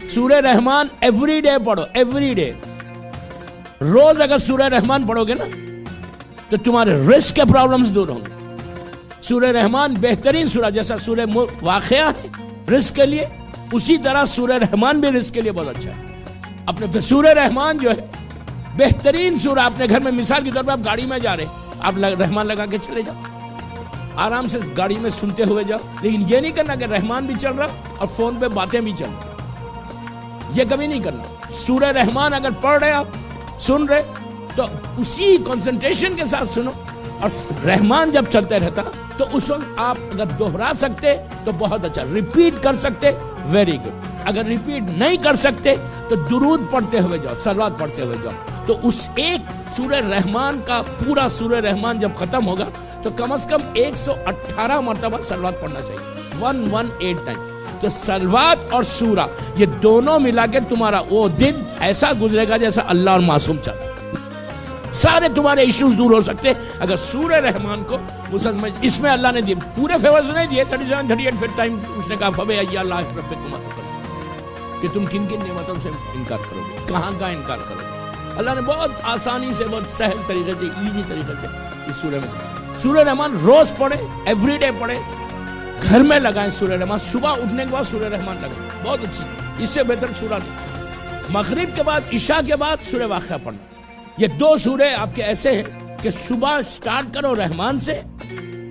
سورہ رحمان every day پڑھو، every day. روز اگر سورہ رحمان پڑھو گے نا تو تمہارے رزق کے پرابلمز دور ہوں گے. سورہ رحمان بہترین سورہ، جیسا سورہ واقعہ ہے رزق کے لیے، اسی طرح سورہ رحمان بھی رزق کے لیے بہت اچھا ہے. اپنے سورہ رحمان جو ہے بہترین سورہ. اپنے گھر میں مثال کے طور پہ آپ گاڑی میں جا رہے، آپ رحمان لگا کے چلے جاؤ، آرام سے گاڑی میں سنتے ہوئے جاؤ. لیکن یہ نہیں کرنا کہ رحمان بھی چل رہا اور فون پہ باتیں بھی چل رہی، یہ کبھی نہیں کرنا. سورہ رحمان اگر پڑھ رہے آپ، سن رہے، تو اسی کنسنٹریشن کے ساتھ سنو. اور رحمان جب چلتے رہتا تو اس وقت آپ اگر دوہرا سکتے تو بہت اچھا، ریپیٹ کر سکتے ویری گڈ. اگر ریپیٹ نہیں کر سکتے تو درود پڑھتے ہوئے جاؤ، صلوات پڑھتے ہوئے جاؤ. تو اس ایک سورہ رحمان کا پورا سورہ رحمان جب ختم ہوگا تو کم از کم 118 مرتبہ صلوات پڑھنا چاہیے، 118 ٹائم. تو صلوات اور سورہ یہ دونوں ملا کے تمہارا وہ دن ایسا گزرے گا جیسا اللہ اور معصوم چاہتے. سارے تمہارے ایشوز دور ہو سکتے اگر سورہ رحمان کو مسلمان. اس میں اللہ نے دیے پورے فیورز نہیں دیے. 37 38 پھر ٹائم اس نے کہا فَبِأَيِّ آلَاءِ رَبِّكُمَا تُكَذِّبَانِ، کہ تم کن کن نعمتوں سے انکار کرو گے، کہاں کا انکار کرو گے. اللہ نے بہت آسانی سے، بہت سہل طریقے سے، ایزی طریقے سے اس سورہ میں. سورہ رحمان روز پڑھے، ایوری ڈے پڑھے، گھر میں لگائیں سورہ رحمان. صبح اٹھنے کے بعد سورہ رحمان لگائیں، بہت اچھی، اس سے بہتر سورہ نہیں. مغرب کے بعد، عشاء کے بعد سورہ واقعہ پڑھنا. یہ دو سورے آپ کے ایسے ہیں کہ صبح سٹارٹ کرو رحمان سے،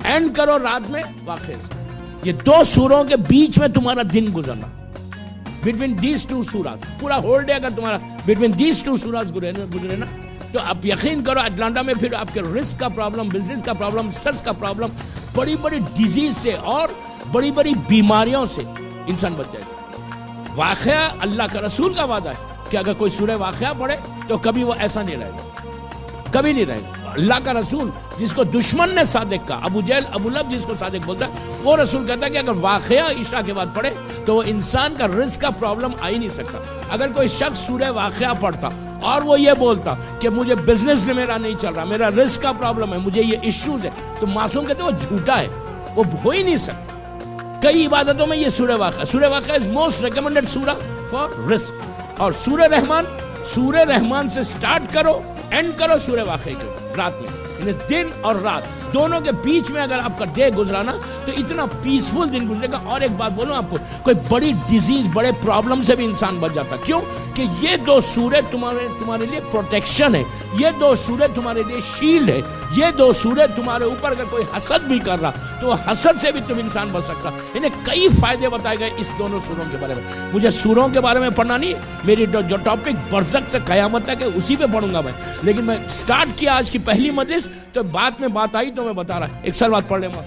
اینڈ کرو رات میں واقعے سے. یہ دو سوروں کے بیچ میں تمہارا دن گزرنا، بٹوین دیز ٹو سوراز. پورا ہول ڈے اگر تمہارا بٹوین دیز ٹو سوراز گزرے نا تو آپ یقین کرو اٹلانٹا میں پھر آپ کے رزق کا پرابلم، بزنس کا پرابلم، سٹریس کا پرابلم، بڑی بڑی ڈیزیز سے اور بڑی بڑی بیماریوں سے انسان بچ جائے گا. واقعہ اللہ کا رسول کا وعدہ ہے کہ اگر کوئی سورہ واقعہ پڑھے تو کبھی وہ ایسا نہیں رہے گا، کبھی نہیں رہے گا. اللہ کا رسول جس کو دشمن نے صادق کہا، ابو جہل، ابو لہب جس کو صادق بولتا ہے، وہ رسول کہتا ہے کہ اگر واقعہ عشاء کے بعد پڑھے تو وہ انسان کا رزق کا پرابلم آ ہی نہیں سکتا. اگر کوئی شخص سورہ واقعہ پڑھتا اور وہ یہ بولتا کہ مجھے بزنس میں میرا نہیں چل رہا، میرا رزق کا پرابلم ہے، مجھے یہ ایشوز ہے، تو معصوم کہتے ہیں وہ جھوٹا ہے، وہ ہو ہی نہیں سکتا. کئی عبادتوں میں یہ سورہ واقعہ از موسٹ ریکمنڈڈ سورہ فار رزق. اور سورہ رحمان سے سٹارٹ کرو، اینڈ کرو سورہ واقعہ کے رات میں. یعنی دن اور رات دونوں کے بیچ میں اگر آپ کا ڈے گزرانا تو اتنا پیسفل دن گزرے گا. اور ایک بات بولوں آپ کو، کوئی بڑی ڈیزیز، بڑے پرابلم سے بھی انسان بچ جاتا. کیوں کہ یہ دو سورے تمہارے لیے پروٹیکشن ہے، یہ دو سورے تمہارے لیے شیلڈ ہے. یہ دو سورے تمہارے اوپر اگر کوئی حسد بھی کر رہا تو وہ حسد سے بھی تم انسان بچ سکتا. انہیں کئی فائدے بتائے گئے اس دونوں سوروں کے بارے میں. مجھے سوروں کے بارے میں پڑھنا نہیں ہے، میری جو ٹاپک برزخ سے قیامت تک ہے اسی پہ پڑھوں گا میں. لیکن میں سٹارٹ کیا آج کی پہلی مجلس تو بعد میں بات آئی تو میں بتا رہا. ایک سال بعد پڑھ لیں گا.